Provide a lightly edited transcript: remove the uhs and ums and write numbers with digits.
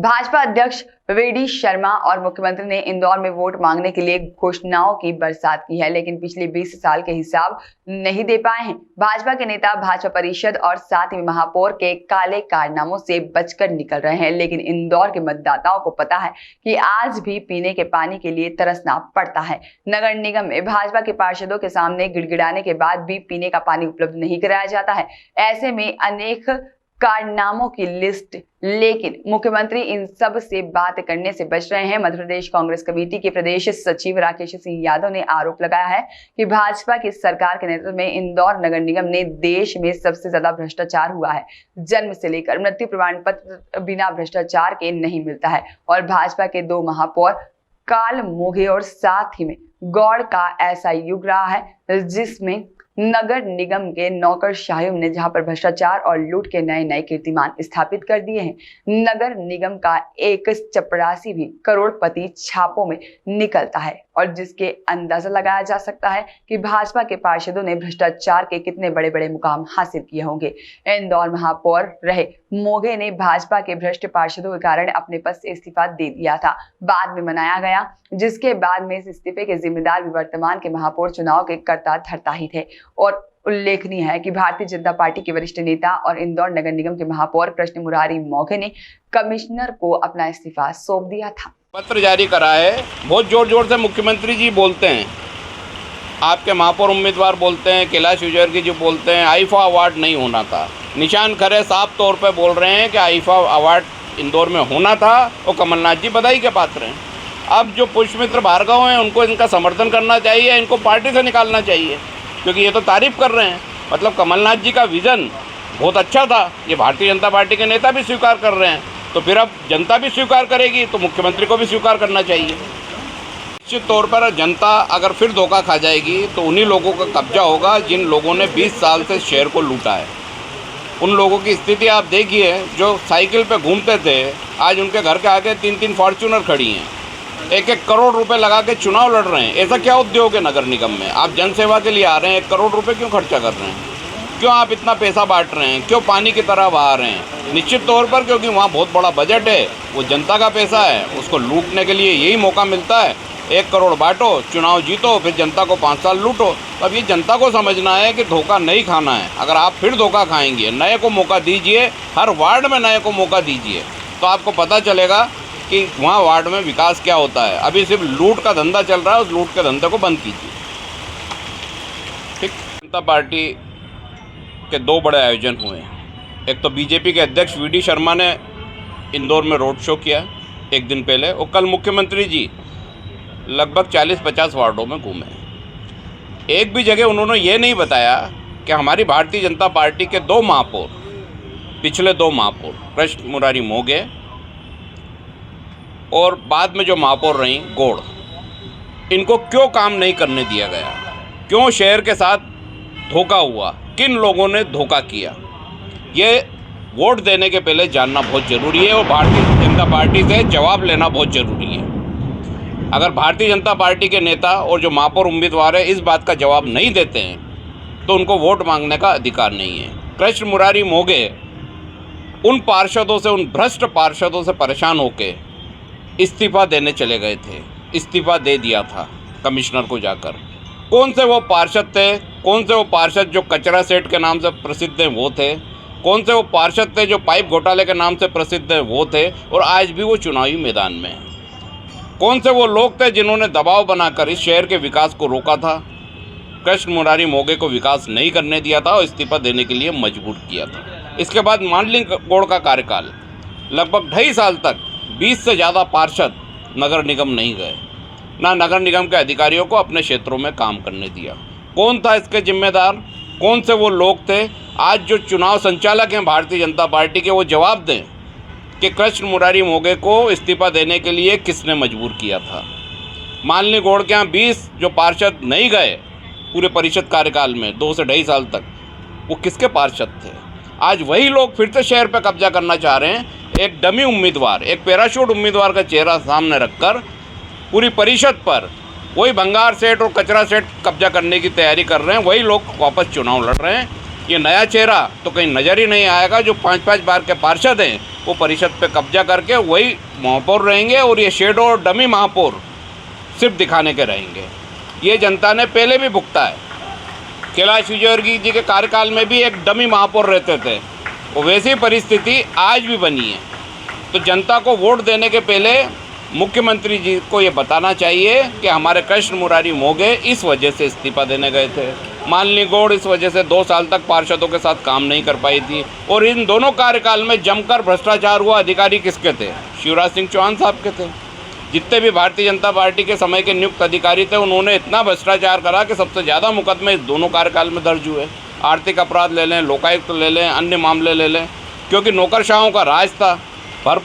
भाजपा अध्यक्ष वीडी शर्मा और मुख्यमंत्री ने इंदौर में वोट मांगने के लिए घोषणाओं की बरसात की है, लेकिन पिछले 20 साल के हिसाब नहीं दे पाए हैं। भाजपा के नेता भाजपा परिषद और साथ ही महापौर के काले कारनामों से बचकर निकल रहे हैं, लेकिन इंदौर के मतदाताओं को पता है कि आज भी पीने के पानी के लिए तरसना पड़ता है। नगर निगम में भाजपा के पार्षदों के सामने गिड़गिड़ाने के बाद भी पीने का पानी उपलब्ध नहीं कराया जाता है। ऐसे में अनेक कारनामों की लिस्ट, लेकिन मुख्यमंत्री इन सब से बात करने से बच रहे हैं। मध्य प्रदेश कांग्रेस कमेटी के प्रदेश सचिव राकेश सिंह यादव ने आरोप लगाया है कि भाजपा की सरकार के नेतृत्व में इंदौर नगर निगम ने देश में सबसे ज्यादा भ्रष्टाचार हुआ है। जन्म से लेकर मृत्यु प्रमाण पत्र बिना भ्रष्टाचार के नहीं मिलता है और भाजपा के 2 महापौर काल मोघे और साथ ही में गौड़ का ऐसा युग रहा है जिसमें नगर निगम के नौकरशाहियों ने जहां पर भ्रष्टाचार और लूट के नए नए कीर्तिमान स्थापित कर दिए हैं। नगर निगम का एक चपरासी भी करोड़पति छापों में निकलता है और जिसके अंदाजा लगाया जा सकता है कि भाजपा के पार्षदों ने भ्रष्टाचार के कितने बड़े बड़े मुकाम हासिल किए होंगे। इंदौर महापौर रहे मोघे ने भाजपा के भ्रष्ट पार्षदों के कारण अपने पद से इस्तीफा दे दिया था, बाद में मनाया गया, जिसके बाद में इस इस्तीफे के जिम्मेदार भी वर्तमान के महापौर चुनाव के कर्ता धर्ता ही थे। और उल्लेखनीय है कि भारतीय जनता पार्टी के वरिष्ठ नेता और इंदौर नगर निगम के महापौर कृष्ण मुरारी मोघे ने कमिश्नर को अपना इस्तीफा सौंप दिया था। पत्र जारी करा है। बहुत जोर जोर से मुख्यमंत्री जी बोलते हैं, आपके महापौर उम्मीदवार बोलते हैं, कैलाश विजयवर्गीय जी बोलते हैं आईफा अवार्ड नहीं होना था। निशान खरे साफ तौर पर बोल रहे हैं कि आईफा अवार्ड इंदौर में होना था और कमलनाथ जी बधाई के पात्र हैं। अब जो पुष्पमित्र भार्गव हैं उनको इनका समर्थन करना चाहिए, इनको पार्टी से निकालना चाहिए, क्योंकि ये तो तारीफ कर रहे हैं। मतलब कमलनाथ जी का विज़न बहुत अच्छा था, ये भारतीय जनता पार्टी के नेता भी स्वीकार कर रहे हैं, तो फिर अब जनता भी स्वीकार करेगी तो मुख्यमंत्री को भी स्वीकार करना चाहिए। निश्चित तौर पर जनता अगर फिर धोखा खा जाएगी तो उन्हीं लोगों का कब्जा होगा जिन लोगों ने 20 साल से शहर को लूटा है। उन लोगों की स्थिति आप देखिए, जो साइकिल पे घूमते थे आज उनके घर के आगे 3-3 फॉर्च्यूनर खड़ी हैं, 1-1 करोड़ रुपए लगा के चुनाव लड़ रहे हैं। ऐसा क्या उद्योग है नगर निगम में? आप जनसेवा के लिए आ रहे हैं, 1 करोड़ रुपए क्यों खर्चा कर रहे हैं? क्यों आप इतना पैसा बांट रहे हैं? क्यों पानी की तरह बहा रहे हैं? निश्चित तौर पर क्योंकि वहाँ बहुत बड़ा बजट है, वो जनता का पैसा है, उसको लूटने के लिए यही मौका मिलता है। 1 करोड़ बांटो, चुनाव जीतो, फिर जनता को 5 साल लूटो। अब ये जनता को समझना है कि धोखा नहीं खाना है। अगर आप फिर धोखा खाएंगे, नए को मौका दीजिए, हर वार्ड में नए को मौका दीजिए, तो आपको पता चलेगा कि वहाँ वार्ड में विकास क्या होता है। अभी सिर्फ लूट का धंधा चल रहा है, उस लूट के धंधे को बंद कीजिए। ठीक, जनता पार्टी के 2 बड़े आयोजन हुए हैं। एक तो बीजेपी के अध्यक्ष वीडी शर्मा ने इंदौर में रोड शो किया एक दिन पहले, और कल मुख्यमंत्री जी लगभग 40-50 वार्डों में घूमे। एक भी जगह उन्होंने ये नहीं बताया कि हमारी भारतीय जनता पार्टी के 2 महापौर, पिछले 2 महापौर कृष्ण मुरारी मोघे और बाद में जो महापौर रहीं गौड़, इनको क्यों काम नहीं करने दिया गया, क्यों शहर के साथ धोखा हुआ, किन लोगों ने धोखा किया। ये वोट देने के पहले जानना बहुत ज़रूरी है और भारतीय जनता पार्टी से जवाब लेना बहुत ज़रूरी है। अगर भारतीय जनता पार्टी के नेता और जो महापौर उम्मीदवार है इस बात का जवाब नहीं देते हैं तो उनको वोट मांगने का अधिकार नहीं है। कृष्ण मुरारी मोघे उन पार्षदों से, उन भ्रष्ट पार्षदों से परेशान होकर इस्तीफा देने चले गए थे, इस्तीफा दे दिया था कमिश्नर को जाकर। कौन से वो पार्षद थे, कौन से वो पार्षद जो कचरा सेठ के नाम से प्रसिद्ध हैं वो थे, कौन से वो पार्षद थे जो पाइप घोटाले के नाम से प्रसिद्ध हैं वो थे, और आज भी वो चुनावी मैदान में हैं। कौन से वो लोग थे जिन्होंने दबाव बनाकर इस शहर के विकास को रोका था, कृष्ण मुरारी मोघे को विकास नहीं करने दिया था और इस्तीफा देने के लिए मजबूर किया था। इसके बाद मानलिंग गौड़ का कार्यकाल लगभग 2.5 साल तक 20 से ज़्यादा पार्षद नगर निगम नहीं गए, ना नगर निगम के अधिकारियों को अपने क्षेत्रों में काम करने दिया। कौन था इसके जिम्मेदार? कौन से वो लोग थे? आज जो चुनाव संचालक हैं भारतीय जनता पार्टी के, वो जवाब दें कि कृष्ण मुरारी मोघे को इस्तीफा देने के लिए किसने मजबूर किया था। मानली गौड़ के यहाँ 20 जो पार्षद नहीं गए पूरे परिषद कार्यकाल में 2 से 2.5 साल तक, वो किसके पार्षद थे? आज वही लोग फिर से शहर पर कब्जा करना चाह रहे हैं। एक डमी उम्मीदवार, एक पैराशूट उम्मीदवार का चेहरा सामने रखकर पूरी परिषद पर वही भंगार सेठ और कचरा सेठ कब्जा करने की तैयारी कर रहे हैं। वही लोग वापस चुनाव लड़ रहे हैं। ये नया चेहरा तो कहीं नज़र ही नहीं आएगा। जो 5-5 बार के पार्षद हैं वो परिषद पे कब्जा करके वही महापौर रहेंगे और ये शेडो और डमी महापौर सिर्फ दिखाने के रहेंगे। ये जनता ने पहले भी भुगता है। कैलाश विजयवर्गीय जी के कार्यकाल में भी एक डमी महापौर रहते थे, वो वैसी परिस्थिति आज भी बनी है। तो जनता को वोट देने के पहले मुख्यमंत्री जी को ये बताना चाहिए कि हमारे कृष्ण मुरारी मोघे इस वजह से इस्तीफा देने गए थे, मालिनी गौड़ इस वजह से 2 साल तक पार्षदों के साथ काम नहीं कर पाई थी, और इन दोनों कार्यकाल में जमकर भ्रष्टाचार हुआ अधिकारी किसके थे? शिवराज सिंह चौहान साहब के थे। जितने भी भारतीय जनता पार्टी के समय के नियुक्त अधिकारी थे, उन्होंने इतना भ्रष्टाचार करा कि सबसे ज़्यादा मुकदमे इस दोनों कार्यकाल में दर्ज हुए। आर्थिक अपराध ले लें, लोकायुक्त ले लें, अन्य मामले ले लें, क्योंकि नौकरशाहों का राज था।